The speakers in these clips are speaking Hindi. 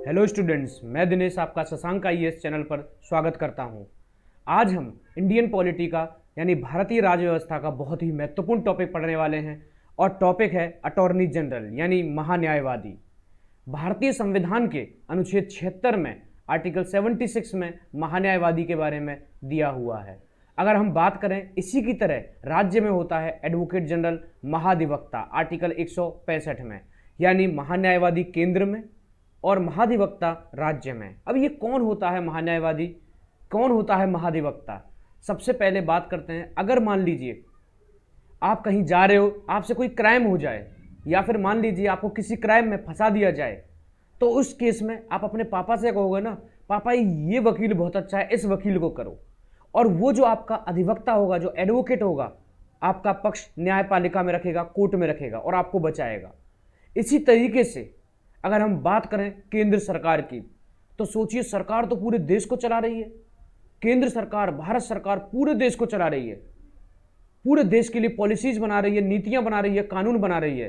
हेलो स्टूडेंट्स, मैं दिनेश आपका शशांक आईएएस चैनल पर स्वागत करता हूं। आज हम इंडियन पॉलिटी का यानी भारतीय राज्य व्यवस्था का बहुत ही महत्वपूर्ण टॉपिक पढ़ने वाले हैं और टॉपिक है अटॉर्नी जनरल यानी महान्यायवादी। भारतीय संविधान के अनुच्छेद 76 में आर्टिकल 76 में महान्यायवादी के बारे में दिया हुआ है। अगर हम बात करें इसी की तरह राज्य में होता है एडवोकेट जनरल महाधिवक्ता आर्टिकल 165 में, यानी महान्यायवादी केंद्र में और महाधिवक्ता राज्य में। अब ये कौन होता है महान्यायवादी, कौन होता है महाधिवक्ता? सबसे पहले बात करते हैं, अगर मान लीजिए आप कहीं जा रहे हो, आपसे कोई क्राइम हो जाए या फिर मान लीजिए आपको किसी क्राइम में फंसा दिया जाए, तो उस केस में आप अपने पापा से कहोगे ना, पापा ये वकील बहुत अच्छा है, इस वकील को करो। और वो जो आपका अधिवक्ता होगा, जो एडवोकेट होगा, आपका पक्ष न्यायपालिका में रखेगा, कोर्ट में रखेगा और आपको बचाएगा। इसी तरीके से अगर हम बात करें केंद्र सरकार की, तो सोचिए सरकार तो पूरे देश को चला रही है। केंद्र सरकार, भारत सरकार पूरे देश को चला रही है, पूरे देश के लिए पॉलिसीज बना रही है, नीतियां बना रही है, कानून बना रही है।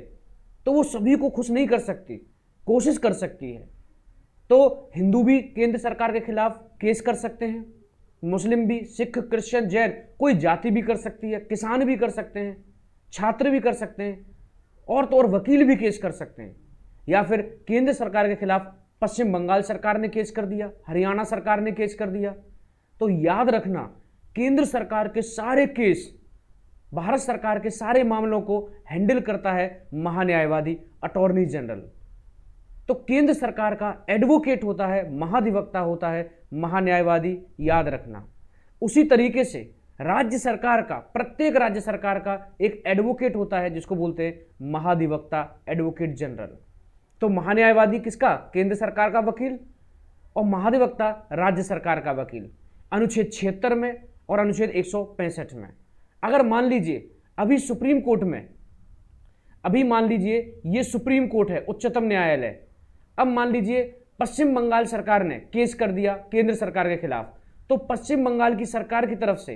तो वो सभी को खुश नहीं कर सकती, कोशिश कर सकती है। तो हिंदू भी केंद्र सरकार के खिलाफ केस कर सकते हैं, मुस्लिम भी, सिख, क्रिश्चियन, जैन, कोई जाति भी कर सकती है, किसान भी कर सकते हैं, छात्र भी कर सकते हैं, और तो और वकील भी केस कर सकते हैं। या फिर केंद्र सरकार के खिलाफ पश्चिम बंगाल सरकार ने केस कर दिया, हरियाणा सरकार ने केस कर दिया। तो याद रखना, केंद्र सरकार के सारे केस, भारत सरकार के सारे मामलों को हैंडल करता है महान्यायवादी, अटॉर्नी जनरल। तो केंद्र सरकार का एडवोकेट होता है, महाधिवक्ता होता है महान्यायवादी, याद रखना। उसी तरीके से राज्य सरकार का, प्रत्येक राज्य सरकार का एक एडवोकेट होता है जिसको बोलते हैं महाधिवक्ता, एडवोकेट जनरल। तो महान्यायवादी किसका? केंद्र सरकार का वकील, और महाधिवक्ता राज्य सरकार का वकील, अनुच्छेद 76 में और अनुच्छेद 165 में। अगर मान लीजिए अभी सुप्रीम कोर्ट में, अभी मान लीजिए ये सुप्रीम कोर्ट है, उच्चतम न्यायालय, अब मान लीजिए पश्चिम बंगाल सरकार ने केस कर दिया केंद्र सरकार के खिलाफ, तो पश्चिम बंगाल की सरकार की तरफ से,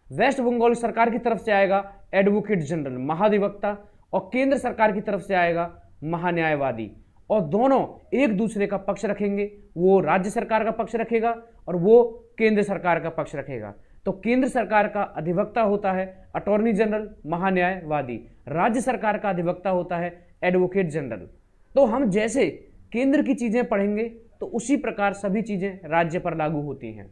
वेस्ट बंगाल सरकार की तरफ से आएगा एडवोकेट जनरल, महाधिवक्ता, और केंद्र सरकार की तरफ से आएगा महान्यायवादी। और दोनों एक दूसरे का पक्ष रखेंगे, वो राज्य सरकार का पक्ष रखेगा और वो केंद्र सरकार का पक्ष रखेगा। तो केंद्र सरकार का अधिवक्ता होता है अटॉर्नी जनरल, महान्यायवादी। राज्य सरकार का अधिवक्ता होता है एडवोकेट जनरल। तो हम जैसे केंद्र की चीजें पढ़ेंगे तो उसी प्रकार सभी चीजें राज्य पर लागू होती हैं।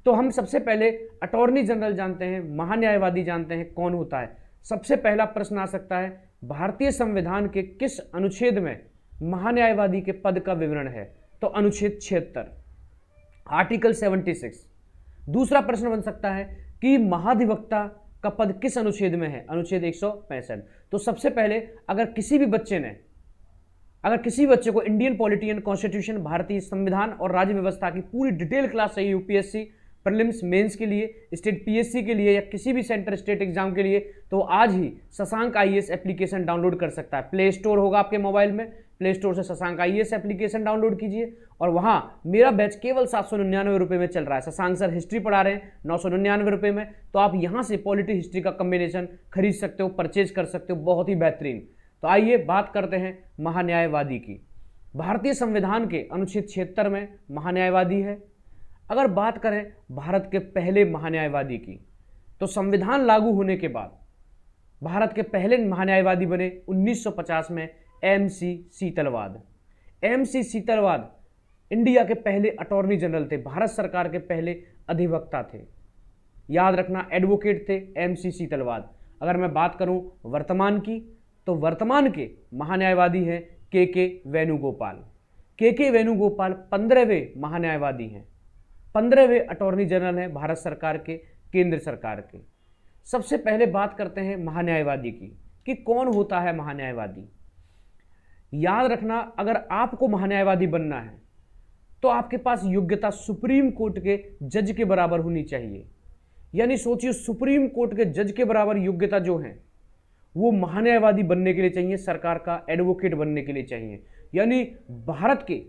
तो हम सबसे पहले अटॉर्नी जनरल जानते हैं, महान्यायवादी जानते हैं कौन होता है। सबसे पहला प्रश्न आ सकता है, भारतीय संविधान के किस अनुच्छेद में महान्यायवादी के पद का विवरण है? तो अनुच्छेद 76, आर्टिकल 76। दूसरा प्रश्न बन सकता है कि महाधिवक्ता का पद किस अनुच्छेद में है? अनुच्छेद 165। तो सबसे पहले अगर किसी बच्चे को इंडियन पॉलिटी एंड कॉन्स्टिट्यूशन, भारतीय संविधान और राज्य व्यवस्था की पूरी डिटेल क्लास चाहिए यूपीएससी प्रीलिम्स मेंस के लिए, स्टेट पीएससी के लिए या किसी भी सेंटर स्टेट एग्जाम के लिए, तो आज ही शशांक आईएएस एप्लीकेशन डाउनलोड कर सकता है। प्ले स्टोर होगा आपके मोबाइल में, प्ले स्टोर से शशांक आईएएस एप्लीकेशन डाउनलोड कीजिए और वहां मेरा बैच केवल 799 रुपये में चल रहा है। शशांक सर हिस्ट्री पढ़ा रहे हैं 999 रुपये में, तो आप यहां से पॉलिटी हिस्ट्री का कॉम्बिनेशन खरीद सकते हो, परचेज कर सकते हो, बहुत ही बेहतरीन। तो आइए बात करते हैं महान्यायवादी की। भारतीय संविधान के अनुच्छेद 76 में महान्यायवादी है। अगर बात करें भारत के पहले महान्यायवादी की, तो संविधान लागू होने के बाद भारत के पहले महान्यायवादी बने 1950 में MC Setalvad. MC Setalvad India के पहले अटॉर्नी जनरल थे, भारत सरकार के पहले अधिवक्ता थे। याद रखना, एडवोकेट थे एमसी सीतलवाद। अगर मैं बात करूं वर्तमान की, तो वर्तमान के महान्यायवादी हैं के वेणुगोपाल। के वेणुगोपाल 15वें महान्यायवादी हैं, 15वें अटॉर्नी जनरल हैं भारत सरकार के, केंद्र सरकार के। सबसे पहले बात करते हैं महान्यायवादी की कि कौन होता है महान्यायवादी। याद रखना, अगर आपको महान्यायवादी बनना है तो आपके पास योग्यता सुप्रीम कोर्ट के जज के बराबर होनी चाहिए। यानी सोचिए, सुप्रीम कोर्ट के जज के बराबर योग्यता जो है वो महान्यायवादी बनने के लिए चाहिए, सरकार का एडवोकेट बनने के लिए चाहिए। यानी भारत के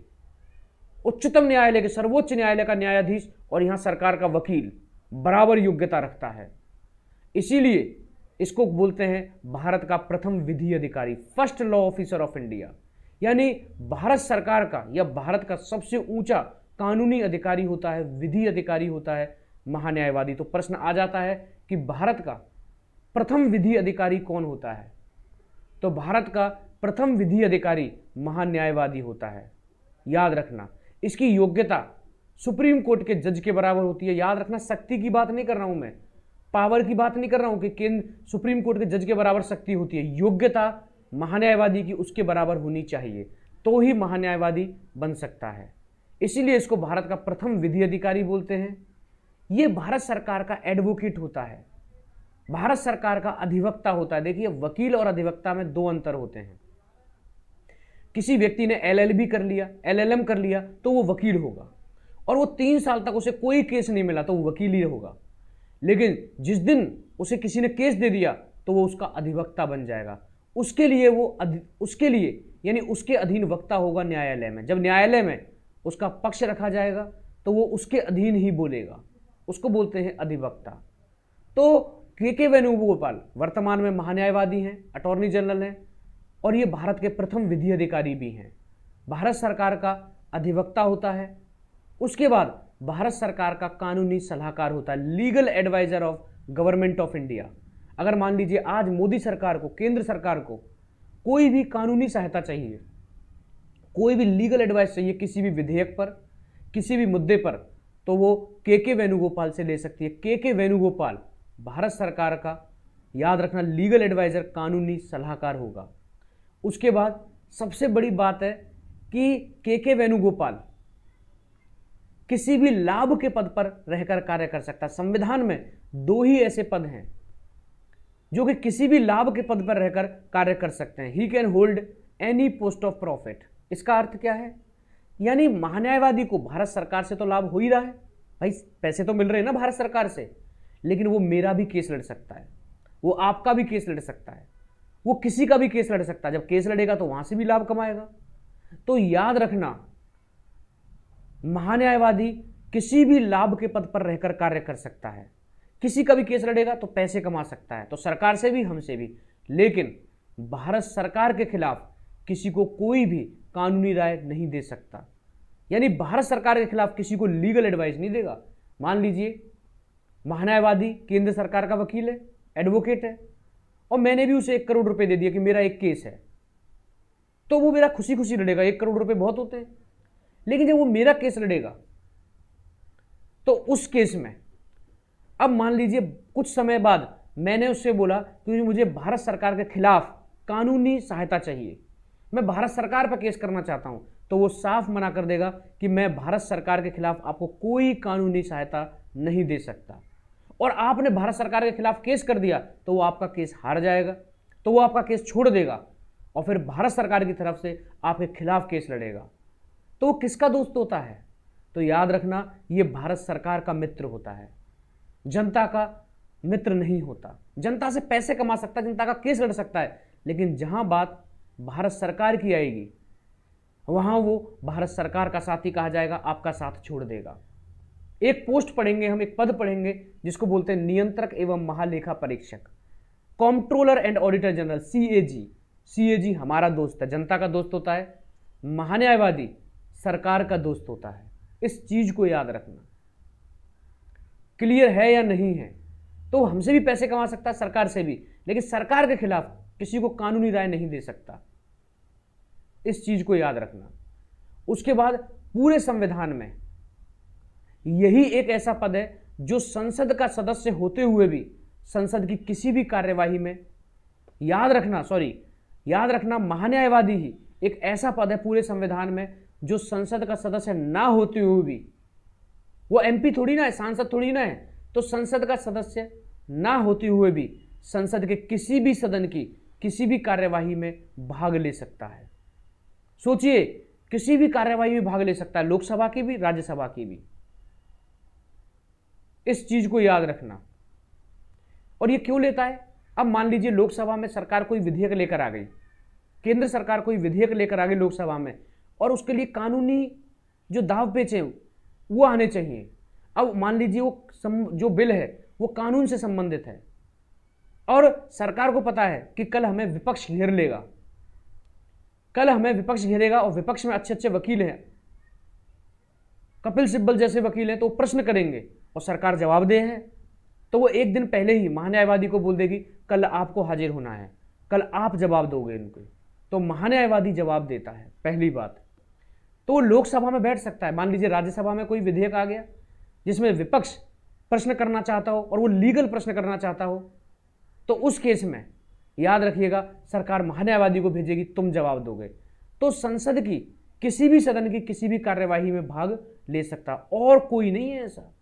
उच्चतम न्यायालय के, सर्वोच्च न्यायालय का न्यायाधीश और यहां सरकार का वकील बराबर योग्यता रखता है। इसीलिए इसको बोलते हैं भारत का प्रथम विधि अधिकारी, first law officer of India. यानी भारत सरकार का या भारत का सबसे ऊंचा कानूनी अधिकारी होता है, विधि अधिकारी होता है महान्यायवादी। तो प्रश्न आ जाता है कि भारत का प्रथम विधि अधिकारी कौन होता है? तो भारत का प्रथम विधि अधिकारी महान्यायवादी होता है। याद रखना, इसकी योग्यता सुप्रीम कोर्ट के जज के बराबर होती है। याद रखना, शक्ति की बात नहीं कर रहा हूं मैं, पावर की बात नहीं कर रहा हूं कि केंद्र सुप्रीम कोर्ट के जज के बराबर शक्ति होती है। योग्यता महान्यायवादी की उसके बराबर होनी चाहिए, तो ही महान्यायवादी बन सकता है। इसीलिए इसको भारत का प्रथम विधि अधिकारी बोलते हैं। यह भारत सरकार का एडवोकेट होता है, भारत सरकार का अधिवक्ता होता है। देखिए, वकील और अधिवक्ता में दो अंतर होते हैं। किसी व्यक्ति ने एलएलबी कर लिया, एलएलएम कर लिया, तो वो वकील होगा, और वो 3 साल तक उसे कोई केस नहीं मिला तो वो वकील ही होगा। लेकिन जिस दिन उसे किसी ने केस दे दिया तो वो उसका अधिवक्ता बन जाएगा। उसके लिए यानी उसके अधीन वक्ता होगा न्यायालय में। जब न्यायालय में उसका पक्ष रखा जाएगा तो वो उसके अधीन ही बोलेगा, उसको बोलते हैं अधिवक्ता। तो के वेणुगोपाल वर्तमान में महान्यायवादी हैं, अटॉर्नी जनरल हैं, और ये भारत के प्रथम विधि अधिकारी भी हैं। भारत सरकार का अधिवक्ता होता है। उसके बाद भारत सरकार का कानूनी सलाहकार होता है, legal adviser of government of India. अगर मान लीजिए आज मोदी सरकार को, केंद्र सरकार को कोई भी कानूनी सहायता चाहिए, कोई भी लीगल एडवाइस चाहिए किसी भी विधेयक पर, किसी भी मुद्दे पर, तो वो के वेणुगोपाल से ले सकती है। के वेणुगोपाल भारत सरकार का, याद रखना, लीगल एडवाइजर, कानूनी सलाहकार होगा। उसके बाद सबसे बड़ी बात है कि के वेणुगोपाल किसी भी लाभ के पद पर रहकर कार्य कर सकता है। संविधान में 2 ही ऐसे पद हैं जो कि किसी भी लाभ के पद पर रहकर कार्य कर सकते हैं। He can hold any post of profit. इसका अर्थ क्या है? यानी महान्यायवादी को भारत सरकार से तो लाभ हो ही रहा है, भाई पैसे तो मिल रहे हैं ना भारत सरकार से, लेकिन वो मेरा भी केस लड़ सकता है, वो आपका भी केस लड़ सकता है, वो किसी का भी केस लड़ सकता है। जब केस लड़ेगा तो वहां से भी लाभ कमाएगा। तो याद रखना, महान्यायवादी किसी भी लाभ के पद पर रहकर कार्य कर सकता है, किसी का भी केस लड़ेगा तो पैसे कमा सकता है, तो सरकार से भी, हमसे भी। लेकिन भारत सरकार के खिलाफ किसी को कोई भी कानूनी राय नहीं दे सकता, यानी भारत सरकार के खिलाफ किसी को लीगल एडवाइस नहीं देगा। मान लीजिए महान्यायवादी केंद्र सरकार का वकील है, एडवोकेट है, और मैंने भी उसे 1 करोड़ रुपए दे दिया कि मेरा एक केस है, तो वो मेरा खुशी खुशी लड़ेगा। 1 करोड़ रुपए बहुत होते हैं। लेकिन जब वो मेरा केस लड़ेगा तो उस केस में, अब मान लीजिए कुछ समय बाद मैंने उससे बोला कि मुझे भारत सरकार के खिलाफ कानूनी सहायता चाहिए, मैं भारत सरकार पर केस करना चाहता हूं, तो वो साफ मना कर देगा कि मैं भारत सरकार के खिलाफ आपको कोई कानूनी सहायता नहीं दे सकता। और आपने भारत सरकार के खिलाफ केस कर दिया तो वो आपका केस हार जाएगा, तो वो आपका केस छोड़ देगा और फिर भारत सरकार की तरफ से आपके खिलाफ केस लड़ेगा। तो वो किसका दोस्त होता है? तो याद रखना, ये भारत सरकार का मित्र होता है, जनता का मित्र नहीं होता। जनता से पैसे कमा सकता है, जनता का केस लड़ सकता है, लेकिन जहां बात भारत सरकार की आएगी वहां वो भारत सरकार का साथी कहा जाएगा, आपका साथ छोड़ देगा। एक पोस्ट पढ़ेंगे हम, एक पद पढ़ेंगे जिसको बोलते हैं नियंत्रक एवं महालेखा परीक्षक, comptroller and auditor general, CAG. CAG हमारा दोस्त है, जनता का दोस्त होता है। महान्यायवादी सरकार का दोस्त होता है। इस चीज को याद रखना। क्लियर है या नहीं है? तो हमसे भी पैसे कमा सकता है, सरकार से भी, लेकिन सरकार के खिलाफ किसी को कानूनी राय नहीं दे सकता। इस चीज को याद रखना। उसके बाद पूरे संविधान में यही एक ऐसा पद है जो संसद का सदस्य होते हुए भी संसद की किसी भी कार्यवाही में, याद रखना महान्यायवादी ही एक ऐसा पद है पूरे संविधान में जो संसद का सदस्य ना होते हुए भी, वो एमपी थोड़ी ना है, सांसद थोड़ी ना है, तो संसद का सदस्य ना होते हुए भी संसद के किसी भी सदन की किसी भी कार्यवाही में भाग ले सकता है। सोचिए, किसी भी कार्यवाही में भाग ले सकता है, लोकसभा की भी, राज्यसभा की भी। इस चीज को याद रखना। और ये क्यों लेता है? अब मान लीजिए लोकसभा में सरकार कोई विधेयक लेकर आ गई, केंद्र सरकार कोई विधेयक लेकर आ गई लोकसभा में, और उसके लिए कानूनी जो दाव पेच है वो आने चाहिए। अब मान लीजिए वो जो बिल है वो कानून से संबंधित है और सरकार को पता है कि कल हमें विपक्ष घेर लेगा, कल हमें विपक्ष घेरेगा और विपक्ष में अच्छे अच्छे वकील हैं, कपिल सिब्बल जैसे वकील हैं, तो प्रश्न करेंगे और सरकार जवाबदेह है, तो वो एक दिन पहले ही महान्यायवादी को बोल देगी कल आपको हाजिर होना है, कल आप जवाब दोगे इनको। तो महान्यायवादी जवाब देता है, पहली बात। तो वो लोकसभा में बैठ सकता है। मान लीजिए राज्यसभा में कोई विधेयक आ गया जिसमें विपक्ष प्रश्न करना चाहता हो और वो लीगल प्रश्न करना चाहता हो, तो उस केस में याद रखिएगा सरकार महान्यायवादी को भेजेगी, तुम जवाब दोगे। तो संसद की किसी भी सदन की किसी भी कार्यवाही में भाग ले सकता, और कोई नहीं है ऐसा।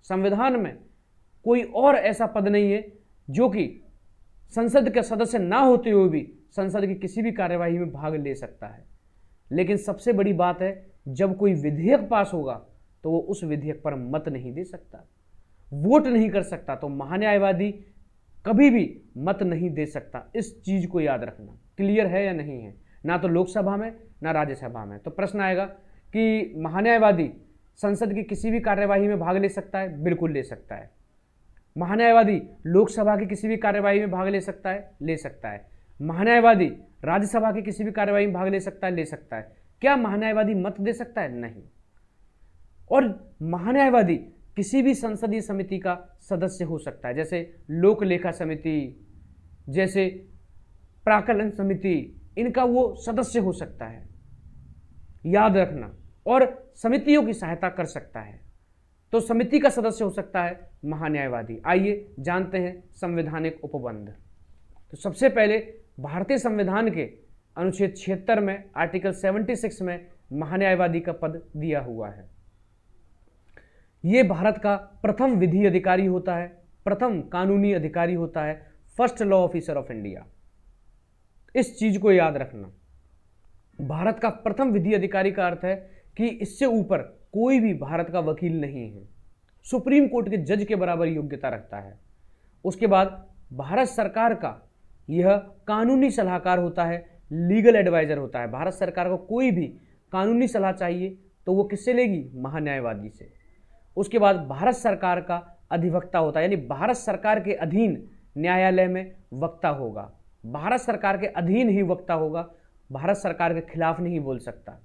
संविधान में कोई और ऐसा पद नहीं है जो कि संसद के सदस्य ना होते हुए भी संसद की किसी भी कार्यवाही में भाग ले सकता है। लेकिन सबसे बड़ी बात है, जब कोई विधेयक पास होगा तो वो उस विधेयक पर मत नहीं दे सकता, वोट नहीं कर सकता। तो महान्यायवादी कभी भी मत नहीं दे सकता। इस चीज को याद रखना। क्लियर है या नहीं है? ना तो लोकसभा में ना राज्यसभा में। तो प्रश्न आएगा कि महान्यायवादी संसद की किसी भी कार्यवाही में भाग ले सकता है? बिल्कुल ले सकता है। महान्यायवादी लोकसभा की किसी भी कार्यवाही में भाग ले सकता है? ले सकता है। महान्यायवादी राज्यसभा की किसी भी कार्यवाही में भाग ले सकता है? ले सकता है। क्या महान्यायवादी मत दे सकता है? नहीं। और महान्यायवादी किसी भी संसदीय समिति का सदस्य हो सकता है, जैसे लोक लेखा समिति, जैसे प्राकलन समिति, इनका वो सदस्य हो सकता है, याद रखना। और समितियों की सहायता कर सकता है, तो समिति का सदस्य हो सकता है महान्यायवादी। आइए जानते हैं संवैधानिक उपबंध। तो सबसे पहले भारतीय संविधान के अनुच्छेद 76 में आर्टिकल 76 में महान्यायवादी का पद दिया हुआ है। ये भारत का प्रथम विधि अधिकारी होता है, प्रथम कानूनी अधिकारी होता है, first law officer of India. इस चीज को याद रखना। भारत का प्रथम विधि अधिकारी का अर्थ है कि इससे ऊपर कोई भी भारत का वकील नहीं है, सुप्रीम कोर्ट के जज के बराबर योग्यता रखता है। उसके बाद भारत सरकार का यह कानूनी सलाहकार होता है, लीगल एडवाइजर होता है। भारत सरकार को कोई भी कानूनी सलाह चाहिए तो वो किससे लेगी? महान्यायवादी से। उसके बाद भारत सरकार का अधिवक्ता होता है, यानी भारत सरकार के अधीन न्यायालय में वक्ता होगा, भारत सरकार के अधीन ही वक्ता होगा, भारत सरकार के खिलाफ नहीं बोल सकता।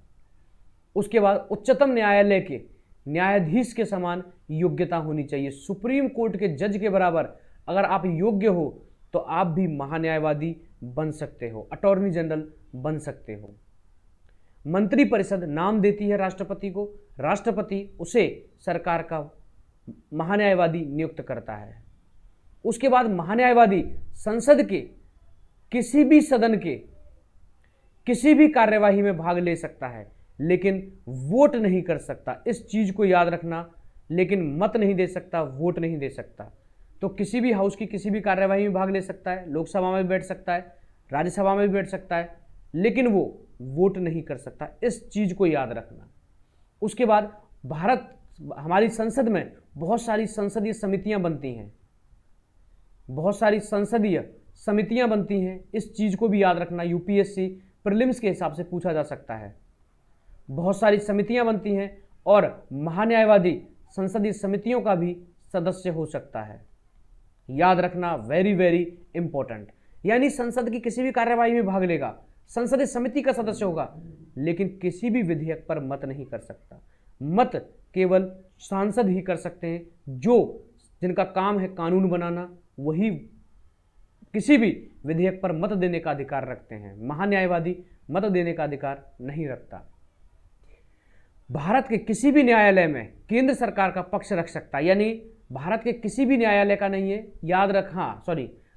उसके बाद उच्चतम न्यायालय के न्यायाधीश के समान योग्यता होनी चाहिए, सुप्रीम कोर्ट के जज के बराबर अगर आप योग्य हो तो आप भी महान्यायवादी बन सकते हो, अटॉर्नी जनरल बन सकते हो। मंत्रिपरिषद नाम देती है राष्ट्रपति को, राष्ट्रपति उसे सरकार का महान्यायवादी नियुक्त करता है। उसके बाद महान्यायवादी संसद के किसी भी सदन के किसी भी कार्यवाही में भाग ले सकता है, लेकिन वोट नहीं कर सकता। इस चीज को याद रखना। लेकिन मत नहीं दे सकता, वोट नहीं दे सकता। तो किसी भी हाउस की किसी भी कार्यवाही में भाग ले सकता है, लोकसभा में भी बैठ सकता है, राज्यसभा में भी बैठ सकता है, लेकिन वो वोट नहीं कर सकता। इस चीज को याद रखना। उसके बाद हमारी संसद में बहुत सारी संसदीय समितियां बनती हैं, बहुत सारी संसदीय समितियां बनती हैं। इस चीज को भी याद रखना। यूपीएससी प्रीलिम्स के हिसाब से पूछा जा सकता है। बहुत सारी समितियां बनती हैं और महान्यायवादी संसदीय समितियों का भी सदस्य हो सकता है। याद रखना, वेरी वेरी इंपॉर्टेंट। यानी संसद की किसी भी कार्यवाही में भाग लेगा, संसदीय समिति का सदस्य होगा, लेकिन किसी भी विधेयक पर मत नहीं कर सकता। मत केवल सांसद ही कर सकते हैं, जिनका काम है कानून बनाना, वही किसी भी विधेयक पर मत देने का अधिकार रखते हैं। महान्यायवादी मत देने का अधिकार नहीं रखता। भारत के किसी भी न्यायालय में केंद्र सरकार का पक्ष रख सकता है, यानी भारत के किसी भी न्यायालय का नहीं है, याद रख,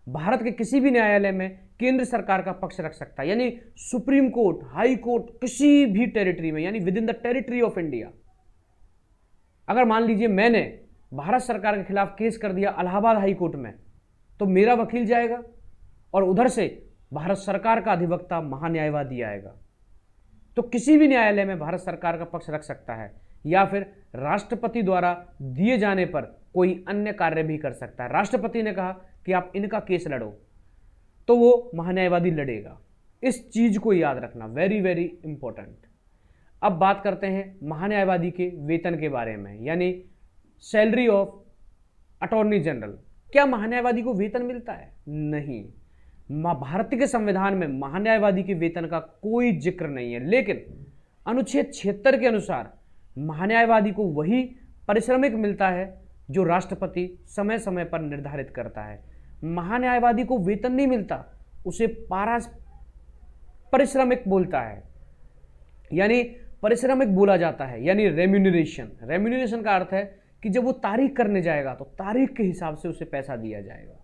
भारत के किसी भी न्यायालय में केंद्र सरकार का पक्ष रख सकता है, यानी सुप्रीम कोर्ट, हाई कोर्ट, किसी भी टेरिटरी में, यानी with in the territory of India. अगर मान लीजिए मैंने भारत सरकार के खिलाफ केस कर दिया इलाहाबाद हाई कोर्ट में, तो मेरा वकील जाएगा और उधर से भारत सरकार का अधिवक्ता महान्यायवादी आएगा। तो किसी भी न्यायालय में भारत सरकार का पक्ष रख सकता है, या फिर राष्ट्रपति द्वारा दिए जाने पर कोई अन्य कार्य भी कर सकता है। राष्ट्रपति ने कहा कि आप इनका केस लड़ो, तो वो महान्यायवादी लड़ेगा। इस चीज को याद रखना, वेरी वेरी इंपॉर्टेंट। अब बात करते हैं महान्यायवादी के वेतन के बारे में, यानी सैलरी ऑफ अटॉर्नी जनरल। क्या महान्यायवादी को वेतन मिलता है? नहीं। भारत के संविधान में महान्यायवादी के वेतन का कोई जिक्र नहीं है, लेकिन अनुच्छेद 76 के अनुसार महान्यायवादी को वही पारिश्रमिक मिलता है जो राष्ट्रपति समय समय पर निर्धारित करता है। महान्यायवादी को वेतन नहीं मिलता, उसे पारिश्रमिक बोलता है, यानी पारिश्रमिक बोला जाता है, यानी रेम्यूनरेशन। रेम्यूनरेशन का अर्थ है कि जब वो तारीख करने जाएगा तो तारीख के हिसाब से उसे पैसा दिया जाएगा,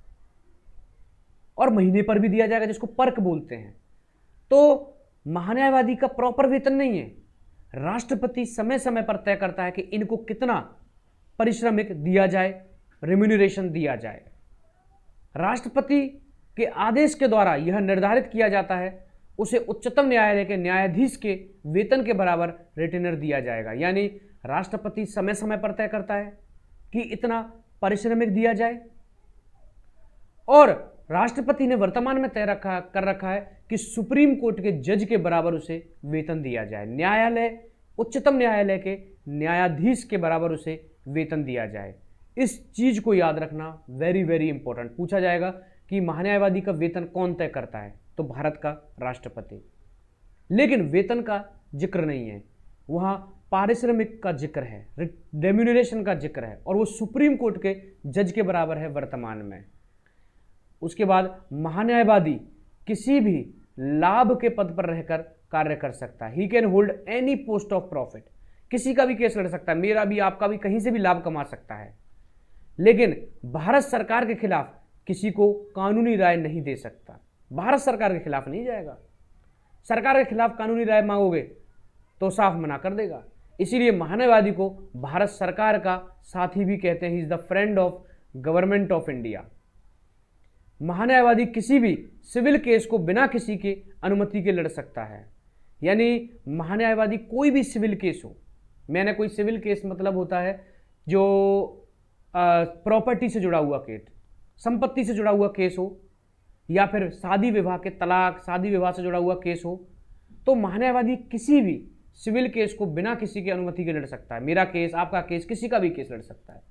और महीने पर भी दिया जाएगा, जिसको पर्क बोलते हैं। तो महान्यायवादी का प्रॉपर वेतन नहीं है, राष्ट्रपति समय समय पर तय करता है कि इनको कितना पारिश्रमिक दिया जाए, रेम्यूनरेशन दिया जाए। राष्ट्रपति के आदेश के द्वारा यह निर्धारित किया जाता है, उसे उच्चतम न्यायालय के न्यायाधीश के वेतन के बराबर रिटेनर दिया जाएगा। यानी राष्ट्रपति समय समय पर तय करता है कि इतना पारिश्रमिक दिया जाए, और राष्ट्रपति ने वर्तमान में तय कर रखा है कि सुप्रीम कोर्ट के जज के बराबर उसे वेतन दिया जाए, न्यायालय उच्चतम न्यायालय के न्यायाधीश के बराबर उसे वेतन दिया जाए। इस चीज को याद रखना वेरी वेरी इंपॉर्टेंट। पूछा जाएगा कि महान्यायवादी का वेतन कौन तय करता है, तो भारत का राष्ट्रपति। लेकिन वेतन का जिक्र नहीं है, वहां पारिश्रमिक का जिक्र है, रेम्यूनरेशन का जिक्र है, और वो सुप्रीम कोर्ट के जज के बराबर है वर्तमान में। उसके बाद महान्यायवादी किसी भी लाभ के पद पर रहकर कार्य कर सकता है। He can hold any post of profit, किसी का भी केस लड़ सकता है, मेरा भी आपका भी, कहीं से भी लाभ कमा सकता है। लेकिन भारत सरकार के खिलाफ किसी को कानूनी राय नहीं दे सकता। भारत सरकार के खिलाफ नहीं जाएगा, सरकार के खिलाफ कानूनी राय मांगोगे तो साफ मना कर देगा। इसीलिए महान्यायवादी को भारत सरकार का साथी भी कहते हैं, he is the friend of government of India. महान्यायवादी किसी भी सिविल केस को बिना किसी के अनुमति के लड़ सकता है, यानी महान्यायवादी कोई भी सिविल केस हो, मैंने कोई सिविल केस मतलब होता है जो प्रॉपर्टी से जुड़ा हुआ केस, संपत्ति से जुड़ा हुआ केस हो, या फिर शादी विवाह के तलाक, शादी विवाह से जुड़ा हुआ केस हो, तो महान्यायवादी किसी भी सिविल केस को बिना किसी की अनुमति के लड़ सकता है। मेरा केस, आपका केस, किसी का भी केस लड़ सकता है।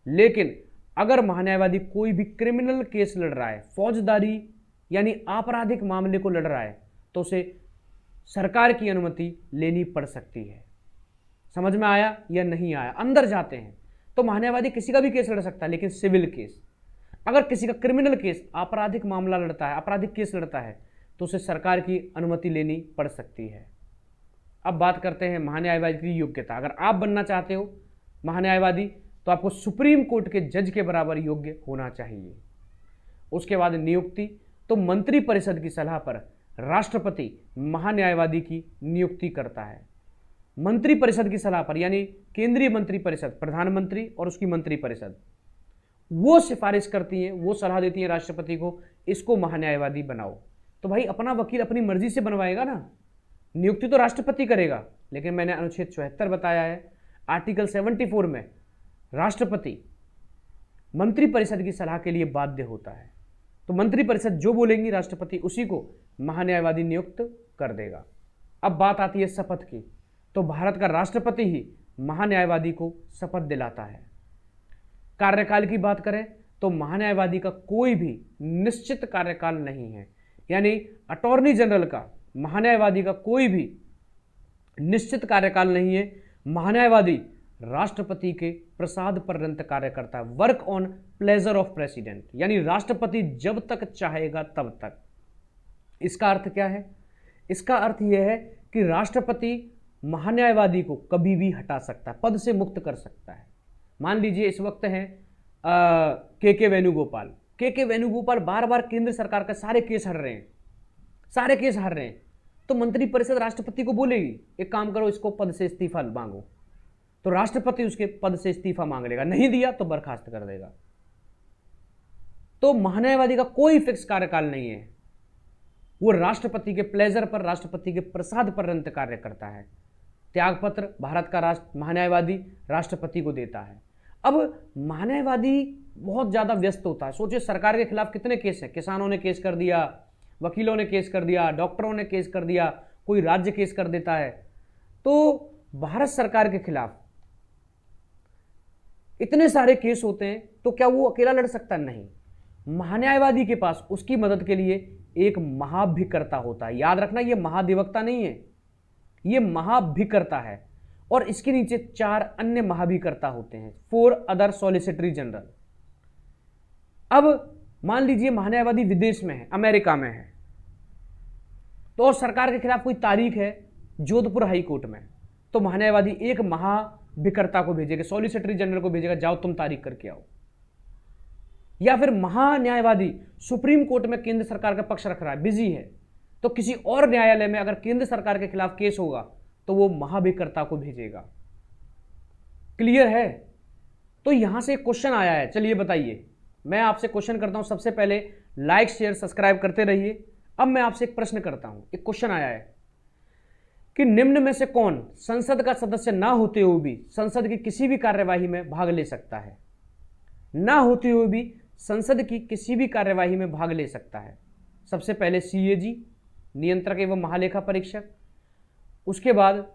लेकिन अगर महान्यायवादी कोई भी क्रिमिनल केस लड़ रहा है, फौजदारी यानी आपराधिक मामले को लड़ रहा है, तो उसे सरकार की अनुमति लेनी पड़ सकती है। समझ में आया या नहीं आया? अंदर जाते हैं तो महान्यायवादी किसी का भी केस लड़ सकता है, लेकिन सिविल केस, अगर किसी का क्रिमिनल केस, आपराधिक मामला लड़ता है, आपराधिक केस लड़ता है, तो उसे सरकार की अनुमति लेनी पड़ सकती है। अब बात करते हैं महान्यायवादी की योग्यता। अगर आप बनना चाहते हो महान्यायवादी, तो आपको सुप्रीम कोर्ट के जज के बराबर योग्य होना चाहिए। उसके बाद नियुक्ति, तो मंत्री परिषद की सलाह पर राष्ट्रपति महान्यायवादी की नियुक्ति करता है। मंत्री परिषद की सलाह पर, यानी केंद्रीय मंत्री परिषद, प्रधानमंत्री और उसकी मंत्री परिषद, वो सिफारिश करती हैं, वो सलाह देती हैं राष्ट्रपति को, इसको महान्यायवादी बनाओ। तो भाई अपना वकील अपनी मर्जी से बनवाएगा ना, नियुक्ति तो राष्ट्रपति करेगा। लेकिन मैंने अनुच्छेद 74 बताया है, आर्टिकल 74 में राष्ट्रपति मंत्री परिषद की सलाह के लिए बाध्य होता है। तो मंत्री परिषद जो बोलेंगी राष्ट्रपति उसी को महान्यायवादी नियुक्त कर देगा। अब बात आती है शपथ की, तो भारत का राष्ट्रपति ही महान्यायवादी को शपथ दिलाता है। कार्यकाल की बात करें तो महान्यायवादी का कोई भी निश्चित कार्यकाल नहीं है, यानी अटॉर्नी जनरल का, महान्यायवादी का कोई भी निश्चित कार्यकाल नहीं है। महान्यायवादी राष्ट्रपति के प्रसाद पर्यंत कार्य करता है, work on pleasure of president, यानी राष्ट्रपति जब तक चाहेगा तब तक। इसका अर्थ क्या है? इसका अर्थ यह है कि राष्ट्रपति महान्यायवादी को कभी भी हटा सकता है, पद से मुक्त कर सकता है। मान लीजिए इस वक्त हैं के वेणुगोपाल। के वेणुगोपाल बार बार केंद्र सरकार का सारे केस हार रहे हैं, सारे केस हार रहे हैं, तो मंत्रिपरिषद राष्ट्रपति को बोलेगी एक काम करो, इसको पद से इस्तीफा मांगो, तो राष्ट्रपति उसके पद से इस्तीफा मांग लेगा, नहीं दिया तो बर्खास्त कर देगा। तो महान्यायवादी का कोई फिक्स कार्यकाल नहीं है, वो राष्ट्रपति के प्लेजर पर, राष्ट्रपति के प्रसाद पर्यंत कार्य करता है। त्यागपत्र भारत का महान्यायवादी राष्ट्रपति को देता है। अब महान्यायवादी बहुत ज्यादा व्यस्त होता है। सोचिए सरकार के खिलाफ कितने केस हैं, किसानों ने केस कर दिया, वकीलों ने केस कर दिया, डॉक्टरों ने केस कर दिया, कोई राज्य केस कर देता है। तो भारत सरकार के खिलाफ इतने सारे केस होते हैं, तो क्या वो अकेला लड़ सकता? नहीं, महान्यायवादी के पास उसकी मदद के लिए एक महाभिकर्ता होता है। याद रखना, ये महाधिवक्ता नहीं है, ये महाभिकर्ता है। और इसके नीचे 4 अन्य महाभिकर्ता होते हैं, 4 अदर सॉलिसिटरी जनरल। अब मान लीजिए महान्यायवादी विदेश में है, अमेरिका में है, तो और सरकार के खिलाफ कोई तारीख है जोधपुर हाई कोर्ट में, तो महान्यायवादी एक महाभिकर्ता को भेजेगा, सॉलिसिटरी जनरल को भेजेगा, जाओ तुम तारीख करके आओ। या फिर महान्यायवादी सुप्रीम कोर्ट में केंद्र सरकार का पक्ष रख रहा है, बिजी है, तो किसी और न्यायालय में अगर केंद्र सरकार के खिलाफ केस होगा तो वो महाभिकर्ता को भेजेगा। क्लियर है? तो यहां से एक क्वेश्चन आया है, चलिए बताइए। मैं आपसे क्वेश्चन करता हूं, सबसे पहले लाइक शेयर सब्सक्राइब करते रहिए। अब मैं आपसे एक प्रश्न करता हूं, एक क्वेश्चन आया है कि निम्न में से कौन संसद का सदस्य ना होते हुए भी संसद की किसी भी कार्यवाही में भाग ले सकता है? ना होते हुए भी संसद की किसी भी कार्यवाही में भाग ले सकता है। सबसे पहले सीएजी, नियंत्रक एवं महालेखा परीक्षक, उसके बाद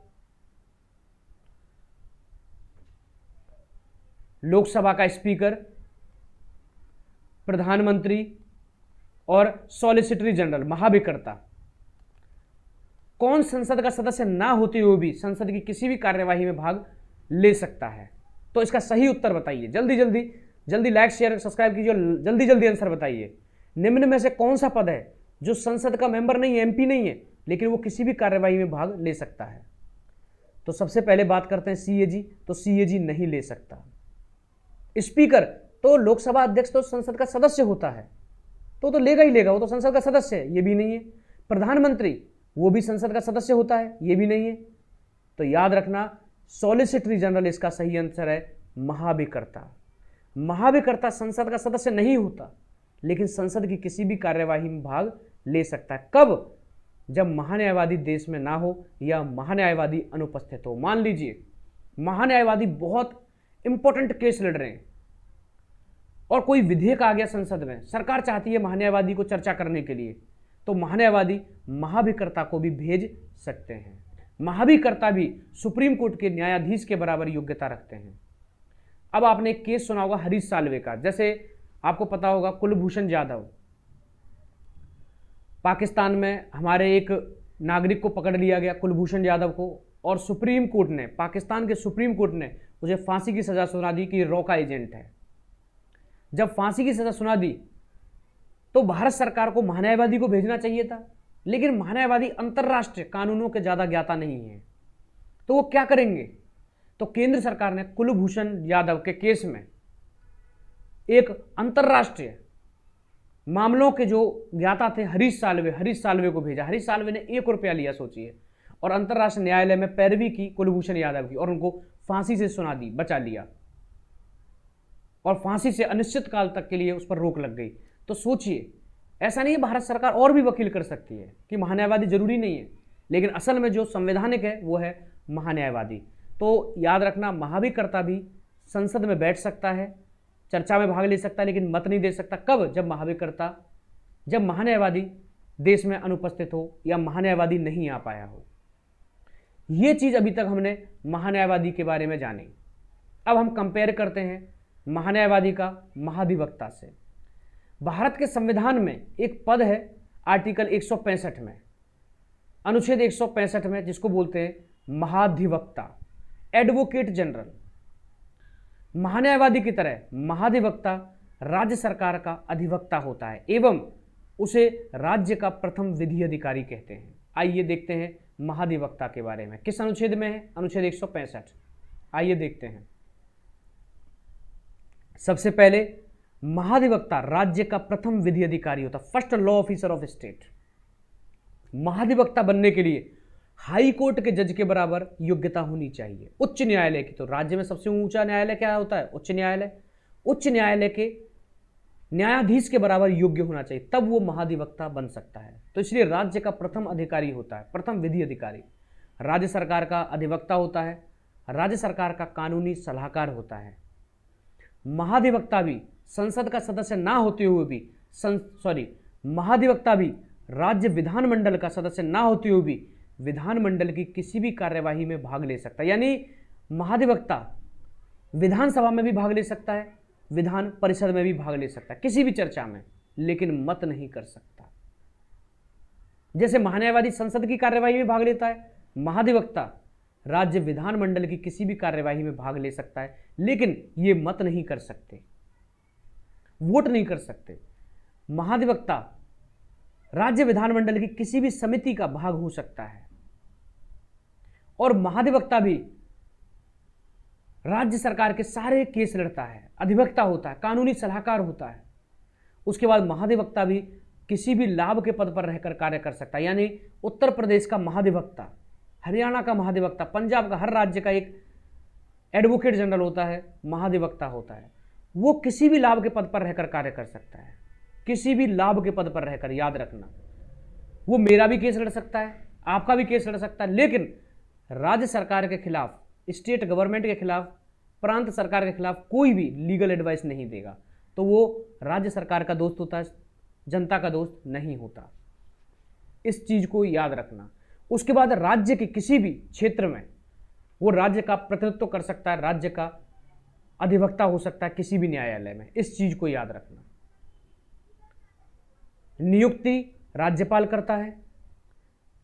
लोकसभा का स्पीकर, प्रधानमंत्री और सॉलिसिटरी जनरल, महाभिकर्ता। कौन संसद का सदस्य ना होते हुए भी संसद की किसी भी कार्यवाही में भाग ले सकता है? तो इसका सही उत्तर बताइए, जल्दी जल्दी जल्दी लाइक शेयर सब्सक्राइब कीजिए, जल्दी जल्दी आंसर बताइए। निम्न में से कौन सा पद है जो संसद का मेंबर नहीं है, एमपी नहीं है, लेकिन वो किसी भी कार्यवाही में भाग ले सकता है? तो सबसे पहले बात करते हैं सीएजी, तो सीएजी नहीं ले सकता। स्पीकर, तो लोकसभा अध्यक्ष तो संसद का सदस्य होता है, तो लेगा ही लेगा, वो तो संसद का सदस्य है, ये भी नहीं है। प्रधानमंत्री, वो भी संसद का सदस्य होता है, ये भी नहीं है। तो याद रखना, सॉलिसिटरी जनरल इसका सही आंसर है, महाभिकर्ता। महाभिकर्ता संसद का सदस्य नहीं होता, लेकिन संसद की किसी भी कार्यवाही में भाग ले सकता है। कब? जब महान्यायवादी देश में ना हो या महान्यायवादी अनुपस्थित हो। मान लीजिए महान्यायवादी बहुत इंपॉर्टेंट केस लड़ रहे हैं और कोई विधेयक आ गया संसद में, सरकार चाहती है महान्यायवादी को चर्चा करने के लिए, तो महान्यायवादी महाभिकर्ता को भी भेज सकते हैं। महाभिकर्ता भी सुप्रीम कोर्ट के न्यायाधीश के बराबर योग्यता रखते हैं। अब आपने एक केस सुना होगा हरीश साल्वे का, जैसे आपको पता होगा कुलभूषण जाधव, पाकिस्तान में हमारे एक नागरिक को पकड़ लिया गया, कुलभूषण जाधव को, और सुप्रीम कोर्ट ने, पाकिस्तान के सुप्रीम कोर्ट ने उसे फांसी की सजा सुना दी कि रॉ का एजेंट है। जब फांसी की सजा सुना दी तो भारत सरकार को महान्यायवादी को भेजना चाहिए था, लेकिन महान्यायवादी अंतर्राष्ट्रीय कानूनों के ज्यादा ज्ञाता नहीं है, तो वो क्या करेंगे? तो केंद्र सरकार ने कुलभूषण जाधव के केस में एक अंतर्राष्ट्रीय मामलों के जो ज्ञाता थे हरीश साल्वे को भेजा। हरीश साल्वे ने 1 रुपया लिया, सोचिए, और अंतर्राष्ट्रीय न्यायालय में पैरवी की कुलभूषण यादव की, और उनको फांसी से सुना दी, बचा लिया, और फांसी से अनिश्चित काल तक के लिए उस पर रोक लग गई। तो सोचिए, ऐसा नहीं है, भारत सरकार और भी वकील कर सकती है कि महान्यायवादी जरूरी नहीं है, लेकिन असल में जो संवैधानिक है वो है महान्यायवादी। तो याद रखना, महाभिकर्ता भी संसद में बैठ सकता है, चर्चा में भाग ले सकता है, लेकिन मत नहीं दे सकता। कब? जब महान्यायवादी देश में अनुपस्थित हो या महान्यायवादी नहीं आ पाया हो। ये चीज अभी तक हमने महान्यायवादी के बारे में जानी। अब हम कंपेयर करते हैं महान्यायवादी का महाधिवक्ता से। भारत के संविधान में एक पद है आर्टिकल 165 में, अनुच्छेद 165 में, जिसको बोलते हैं महाधिवक्ता, एडवोकेट जनरल। महान्यायवादी की तरह महाधिवक्ता राज्य सरकार का अधिवक्ता होता है एवं उसे राज्य का प्रथम विधि अधिकारी कहते हैं। आइए देखते हैं महाधिवक्ता के बारे में, किस अनुच्छेद में है? अनुच्छेद 165। आइए देखते हैं। सबसे पहले महाधिवक्ता राज्य का प्रथम विधि अधिकारी होता, first law officer of state. महाधिवक्ता बनने के लिए हाई कोर्ट के जज के बराबर योग्यता होनी चाहिए। उच्च न्यायालय की, तो राज्य में सबसे ऊंचा न्यायालय क्या होता है? उच्च न्यायालय। उच्च न्यायालय के न्यायाधीश के बराबर योग्य होना चाहिए, तब वो महाधिवक्ता बन सकता है। तो इसलिए राज्य का प्रथम अधिकारी होता है, प्रथम विधि अधिकारी। राज्य सरकार का अधिवक्ता होता है, राज्य सरकार का कानूनी सलाहकार होता है। महाधिवक्ता भी संसद का सदस्य ना होते हुए भी महाधिवक्ता भी राज्य विधानमंडल का सदस्य ना होते हुए भी विधानमंडल की किसी भी कार्यवाही में भाग ले सकता है। यानी महाधिवक्ता विधानसभा में भी भाग ले सकता है, विधान परिषद में भी भाग ले सकता है, किसी भी चर्चा में, लेकिन मत नहीं कर सकता। जैसे महान्यायवादी संसद की कार्यवाही में भाग लेता है, महाधिवक्ता राज्य विधानमंडल की किसी भी कार्यवाही में भाग ले सकता है, लेकिन ये मत नहीं कर सकते, वोट नहीं कर सकते। महाधिवक्ता राज्य विधानमंडल की किसी भी समिति का भाग हो सकता है, और महाधिवक्ता भी राज्य सरकार के सारे केस लड़ता है, अधिवक्ता होता है, कानूनी सलाहकार होता है। उसके बाद महाधिवक्ता भी किसी भी लाभ के पद पर रहकर कार्य कर सकता है, यानी उत्तर प्रदेश का महाधिवक्ता, हरियाणा का महाधिवक्ता, पंजाब का, हर राज्य का एक एडवोकेट जनरल होता है, महाधिवक्ता होता है। वो किसी भी लाभ के पद पर रहकर कार्य कर सकता है, किसी भी लाभ के पद पर रहकर, याद रखना। वो मेरा भी केस लड़ सकता है, आपका भी केस लड़ सकता है, लेकिन राज्य सरकार के खिलाफ, स्टेट गवर्नमेंट के खिलाफ, प्रांत सरकार के खिलाफ कोई भी लीगल एडवाइस नहीं देगा। तो वो राज्य सरकार का दोस्त होता है, जनता का दोस्त नहीं होता। इस चीज को याद रखना। उसके बाद राज्य के किसी भी क्षेत्र में वो राज्य का प्रतिनिधित्व कर सकता है, राज्य का अधिवक्ता हो सकता है किसी भी न्यायालय में। इस चीज को याद रखना। नियुक्ति राज्यपाल करता है,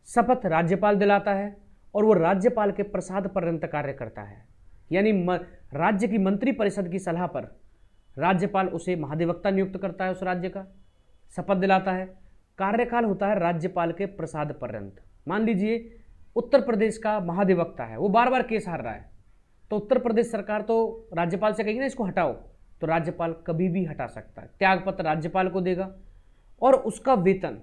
शपथ राज्यपाल दिलाता है, और वो राज्यपाल के प्रसाद पर्यंत कार्य करता है, यानी राज्य की मंत्री परिषद की सलाह पर राज्यपाल उसे महाधिवक्ता नियुक्त करता है, उस राज्य का शपथ दिलाता है। कार्यकाल होता है राज्यपाल के प्रसाद पर्यंत। मान लीजिए उत्तर प्रदेश का महाधिवक्ता है, वो बार बार केस हार रहा है, तो उत्तर प्रदेश सरकार तो राज्यपाल से कहेगी ना इसको हटाओ, तो राज्यपाल कभी भी हटा सकता है, त्यागपत्र राज्यपाल को देगा। और उसका वेतन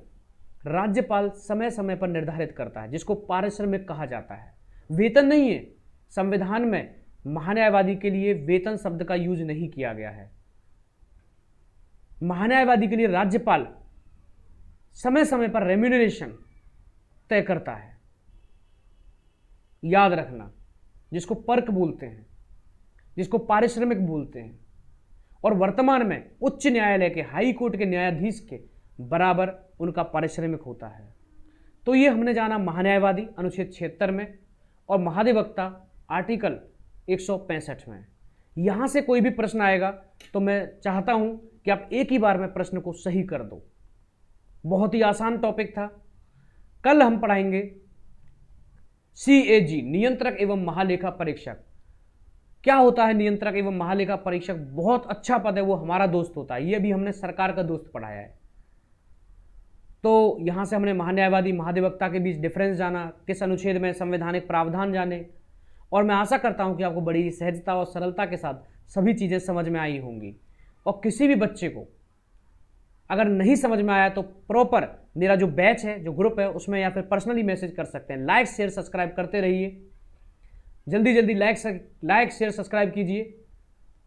राज्यपाल समय समय पर निर्धारित करता है, जिसको पारिश्रमिक कहा जाता है। वेतन नहीं है, संविधान में महान्यायवादी के लिए वेतन शब्द का यूज नहीं किया गया है। महान्यायवादी के लिए राज्यपाल समय समय पर रेम्यूनरेशन तय करता है, याद रखना, जिसको पर्क बोलते हैं, जिसको पारिश्रमिक बोलते हैं। और वर्तमान में उच्च न्यायालय के, हाई कोर्ट के न्यायाधीश के बराबर उनका पारिश्रमिक होता है। तो ये हमने जाना महान्यायवादी अनुच्छेद 76 में, और महाधिवक्ता आर्टिकल 165 में। यहां से कोई भी प्रश्न आएगा तो मैं चाहता हूं कि आप एक ही बार में प्रश्न को सही कर दो। बहुत ही आसान टॉपिक था। कल हम पढ़ाएंगे CAG, नियंत्रक एवं महालेखा परीक्षक। क्या होता है नियंत्रक एवं महालेखा परीक्षक? बहुत अच्छा पद है, वो हमारा दोस्त होता है। ये भी हमने सरकार का दोस्त पढ़ाया है। तो यहां से हमने महान्यायवादी महाधिवक्ता के बीच डिफरेंस जाना, किस अनुच्छेद में संवैधानिक प्रावधान जाने, और मैं आशा करता हूं कि आपको बड़ी सहजता और सरलता के साथ सभी चीजें समझ में आई होंगी। और किसी भी बच्चे को अगर नहीं समझ में आया तो प्रॉपर मेरा जो बैच है, जो ग्रुप है, उसमें या फिर पर्सनली मैसेज कर सकते हैं। लाइक शेयर सब्सक्राइब करते रहिए, जल्दी जल्दी लाइक शेयर सब्सक्राइब कीजिए।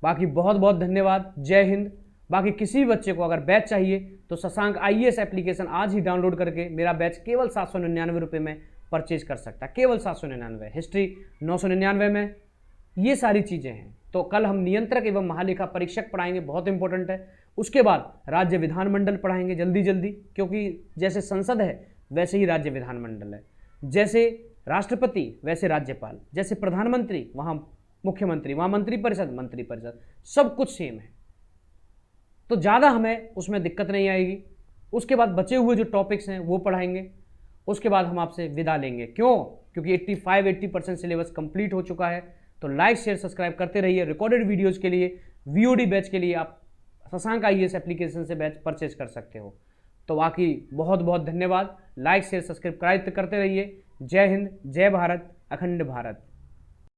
बाकी बहुत बहुत धन्यवाद। जय हिंद। बाकी किसी भी बच्चे को अगर बैच चाहिए तो शशांक IAS एप्लीकेशन आज ही डाउनलोड करके मेरा बैच केवल 799 रुपये में परचेज कर सकता है, केवल 799। हिस्ट्री 999 में। ये सारी चीज़ें हैं। तो कल हम नियंत्रक एवं महालेखा परीक्षक पढ़ाएंगे, बहुत इंपॉर्टेंट है। उसके बाद राज्य विधानमंडल पढ़ाएंगे जल्दी जल्दी, क्योंकि जैसे संसद है वैसे ही राज्य विधानमंडल है, जैसे राष्ट्रपति वैसे राज्यपाल, जैसे प्रधानमंत्री वहाँ मुख्यमंत्री, वहाँ मंत्रिपरिषद, सब कुछ सेम है। तो ज़्यादा हमें उसमें दिक्कत नहीं आएगी। उसके बाद बचे हुए जो टॉपिक्स हैं वो पढ़ाएंगे। उसके बाद हम आपसे विदा लेंगे। क्यों? क्योंकि 85-80% सिलेबस कंप्लीट हो चुका है। तो लाइक शेयर सब्सक्राइब करते रहिए। रिकॉर्डेड वीडियोस के लिए, VOD बैच के लिए आप शशांक IAS एप्लीकेशन से बैच परचेज कर सकते हो। तो बाकी बहुत बहुत धन्यवाद। लाइक शेयर सब्सक्राइब करते रहिए। जय हिंद, जय भारत, अखंड भारत।